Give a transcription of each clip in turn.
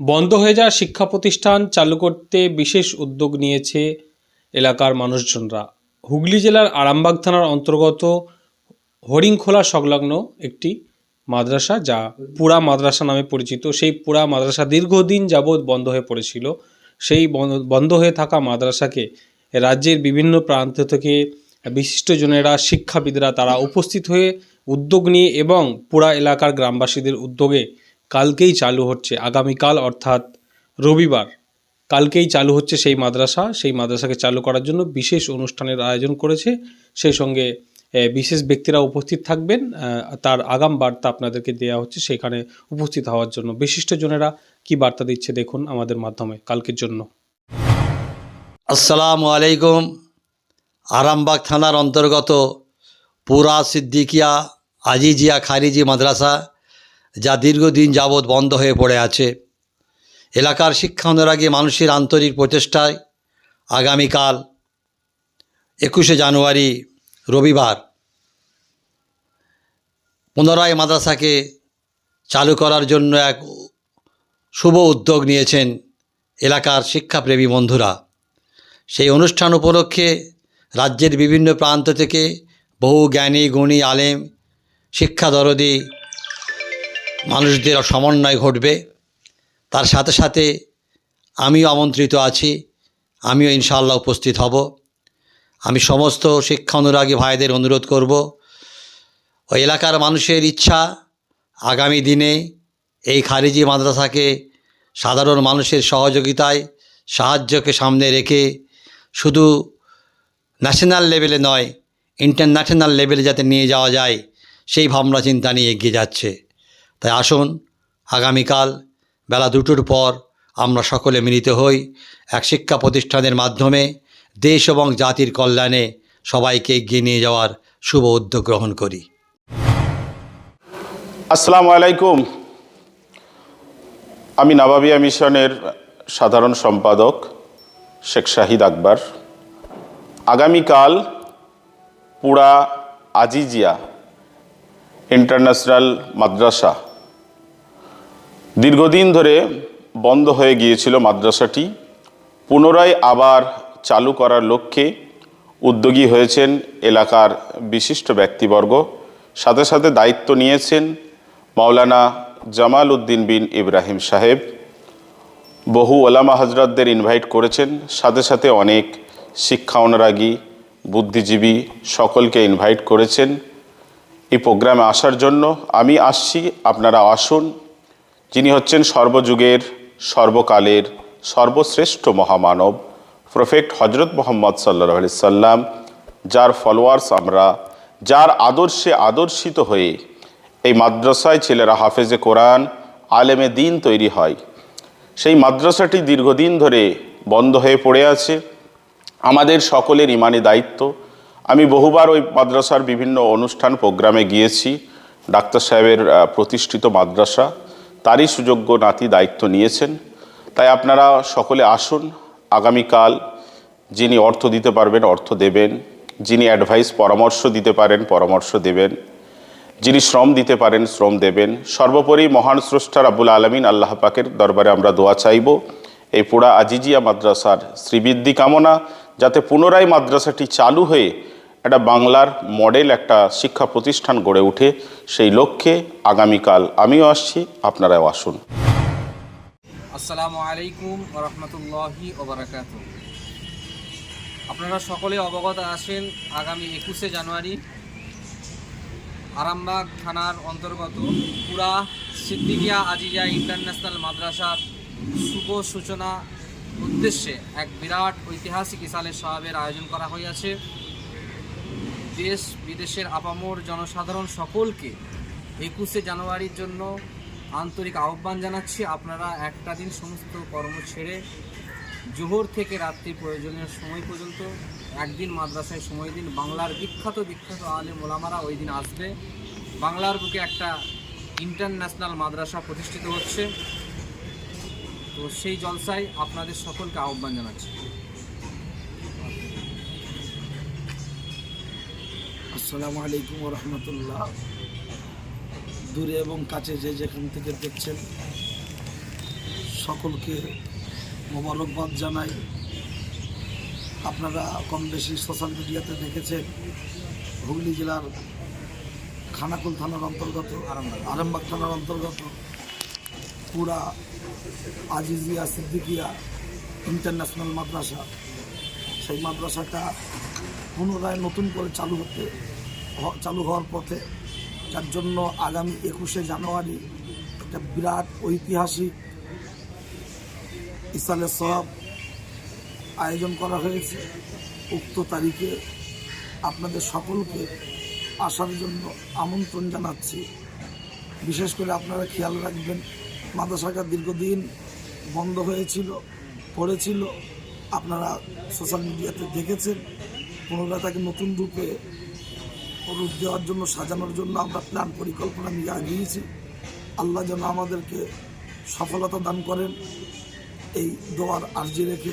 বন্ধ হয়ে যাওয়া শিক্ষা প্রতিষ্ঠান চালু করতে বিশেষ উদ্যোগ নিয়েছে এলাকার মানুষজনরা। হুগলি জেলার আরামবাগ থানার অন্তর্গত হরিংখোলা সংলগ্ন একটি মাদ্রাসা, যা পুরা মাদ্রাসা নামে পরিচিত, সেই পুরা মাদ্রাসা দীর্ঘদিন যাবৎ বন্ধ হয়ে পড়েছিল। সেই বন্ধ হয়ে থাকা মাদ্রাসাকে রাজ্যের বিভিন্ন প্রান্ত থেকে বিশিষ্টজনেরা, শিক্ষাবিদরা তারা উপস্থিত হয়ে উদ্যোগ নিয়ে এবং পুরা এলাকার গ্রামবাসীদের উদ্যোগে কালকেই চালু হচ্ছে, আগামীকাল অর্থাৎ রবিবার কালকেই চালু হচ্ছে সেই মাদ্রাসা। সেই মাদ্রাসাকে চালু করার জন্য বিশেষ অনুষ্ঠানের আয়োজন করেছে। সেই সঙ্গে বিশেষ ব্যক্তিরা উপস্থিত থাকবেন, তার আগাম বার্তা আপনাদেরকে দেওয়া হচ্ছে সেখানে উপস্থিত হওয়ার জন্য। বিশিষ্টজনেরা কি বার্তা দিচ্ছে দেখুন আমাদের মাধ্যমে কালকের জন্য। আসসালামু আলাইকুম। আরামবাগ থানার অন্তর্গত পুরা সিদ্দিকিয়া আজিজিয়া খারিজি মাদ্রাসা, যা দীর্ঘদিন যাবৎ বন্ধ হয়ে পড়ে আছে, এলাকার শিক্ষা অনুরাগী মানুষের আন্তরিক প্রচেষ্টায় আগামীকাল 21শে জানুয়ারি রবিবার পুনরায় মাদ্রাসাকে চালু করার জন্য এক শুভ উদ্যোগ নিয়েছেন এলাকার শিক্ষাপ্রেমী বন্ধুরা। সেই অনুষ্ঠান উপলক্ষে রাজ্যের বিভিন্ন প্রান্ত থেকে বহু জ্ঞানী গুণী আলেম, শিক্ষা দরদী মানুষদের সমন্বয় ঘটবে। তার সাথে সাথে আমিও আমন্ত্রিত আছি, আমিও ইনশাআল্লাহ উপস্থিত হব। আমি সমস্ত শিক্ষা অনুরাগী ভাইদের অনুরোধ করব, ওই এলাকার মানুষের ইচ্ছা আগামী দিনে এই খারিজি মাদ্রাসাকে সাধারণ মানুষের সহযোগিতায়, সাহায্যকে সামনে রেখে শুধু ন্যাশনাল লেভেলে নয়, ইন্টারন্যাশনাল লেভেলে যাতে নিয়ে যাওয়া যায়, সেই ভাবনা চিন্তা নিয়ে এগিয়ে যাচ্ছে। তাই আসুন আগামীকাল বেলা 2টোর পর আমরা সকলে মিলিত হই, এক শিক্ষা প্রতিষ্ঠানের মাধ্যমে দেশ এবং জাতির কল্যাণে সবাইকে এগিয়ে নিয়ে যাওয়ার শুভ উদ্যোগ গ্রহণ করি। আসসালামু আলাইকুম। আমি নবাবিয়া মিশনের সাধারণ সম্পাদক শেখ শাহিদ আকবর। আগামীকাল পুরা আজিজিয়া ইন্টারন্যাশনাল মাদ্রাসা, দীর্ঘদিন ধরে বন্ধ হয়ে গিয়েছিল মাদ্রাসাটি, পুনরায় আবার চালু করার লক্ষ্যে উদ্যোগী হয়েছেন এলাকার বিশিষ্ট ব্যক্তিবর্গ। সাথে সাথে দায়িত্ব নিয়েছেন মাওলানা জামাল উদ্দিন বিন ইব্রাহিম সাহেব। বহু ওলামা হজরতদের ইনভাইট করেছেন, সাথে সাথে অনেক শিক্ষা অনুরাগী, বুদ্ধিজীবী সকলকে ইনভাইট করেছেন এই প্রোগ্রামে আসার জন্য। আমি আসছি, আপনারা আসুন। যিনি হচ্ছেন সর্বযুগের, সর্বকালের সর্বশ্রেষ্ঠ মহামানব প্রফেক্ট হজরত মোহাম্মদ সাল্লাল্লাহু আলাইহি সাল্লাম, যার ফলোয়ার্স আমরা, যার আদর্শে আদর্শিত হয়ে এই মাদ্রাসায় ছেলেরা হাফেজে কোরআন, আলেমে দিন তৈরি হয়। সেই মাদ্রাসাটি দীর্ঘদিন ধরে বন্ধ হয়ে পড়ে আছে। আমাদের সকলের ইমানি দায়িত্ব। আমি বহুবার ওই মাদ্রাসার বিভিন্ন অনুষ্ঠান প্রোগ্রামে গিয়েছি। ডাক্তার সাহেবের প্রতিষ্ঠিত মাদ্রাসা, তারই সুযোগ্য নাতি দায়িত্ব নিয়েছেন। তাই আপনারা সকলে আসুন। আগামীকাল যিনি অর্থ দিতে পারবেন অর্থ দেবেন, যিনি অ্যাডভাইস পরামর্শ দিতে পারেন পরামর্শ দেবেন, যিনি শ্রম দিতে পারেন শ্রম দেবেন। সর্বোপরি মহান স্রষ্টা রাব্বুল আলামিন আল্লাহ পাকের দরবারে আমরা দোয়া চাইব এই পুরা আজিজিয়া মাদ্রাসার শ্রীবৃদ্ধি কামনা, যাতে পুনরায় মাদ্রাসাটি চালু হয়ে একটা বাংলার মডেল একটা শিক্ষা প্রতিষ্ঠান গড়ে ওঠে। সেই লক্ষ্যে আগামীকাল আমিও আসছি, আপনারাও আসুন। আসসালামু আলাইকুম ওয়া রাহমাতুল্লাহি ওয়া বারাকাতুহু। আপনারা সকলে অবগত আছেন, আগামী 21শে জানুয়ারি আরামবাগ থানার অন্তর্গত পুরা সিদ্দিকিয়া আজিজিয়া ইন্টারন্যাশনাল মাদ্রাসার শুভ সূচনা উদ্দেশ্যে এক বিরাট ঐতিহাসিক ইসালে সাহাবের আয়োজন করা হয়েছে। দেশ বিদেশের আপামর জনসাধারণ সকলকে 21শে জানুয়ারির জন্য আন্তরিক আহ্বান জানাচ্ছি। আপনারা একটা দিন সমস্ত কর্ম ছেড়ে জোহর থেকে রাত্রি প্রয়োজনীয় সময় পর্যন্ত একদিন মাদ্রাসায় সময় দিন। বাংলার বিখ্যাত আলেম ওলামারা ওই দিন আসবে। বাংলার বুকে একটা ইন্টারন্যাশনাল মাদ্রাসা প্রতিষ্ঠিত হচ্ছে, তো সেই জলসায় আপনাদের সকলকে আহ্বান জানাচ্ছি। আসসালামু আলাইকুম ওয়া রাহমাতুল্লাহ। দূরে এবং কাছে যে যেখান থেকে দেখছেন সকলকে মোবারকবাদ জানাই। আপনারা কম বেশি সোশ্যাল মিডিয়াতে দেখেছেন হুগলি জেলার খানাকুল থানার অন্তর্গত আরামবাগ থানার অন্তর্গত পুরা আজিজিয়া সিদ্দিকিয়া ইন্টারন্যাশনাল মাদ্রাসা, সেই মাদ্রাসাটা পুনরায় নতুন করে চালু হওয়ার পথে, যার জন্য আগামী 21শে জানুয়ারি একটা বিরাট ঐতিহাসিক ইসালে সওয়াব আয়োজন করা হয়েছে। উক্ত তারিখে আপনাদের সকলকে আসার জন্য আমন্ত্রণ জানাচ্ছি। বিশেষ করে আপনারা খেয়াল রাখবেন, মাদ্রাসাটা দীর্ঘদিন বন্ধ পড়েছিল, আপনারা সোশ্যাল মিডিয়াতে দেখেছেন। পুনরায় তাকে নতুন রূপে রূপ দেওয়ার জন্য, সাজানোর জন্য আমরা প্ল্যান পরিকল্পনা নিয়ে আগিয়েছি। আল্লাহ যেন আমাদেরকে সফলতা দান করেন, এই দোয়ার আর্জি রেখে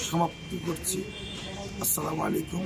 সমাপ্তি করছি। আসসালামু আলাইকুম।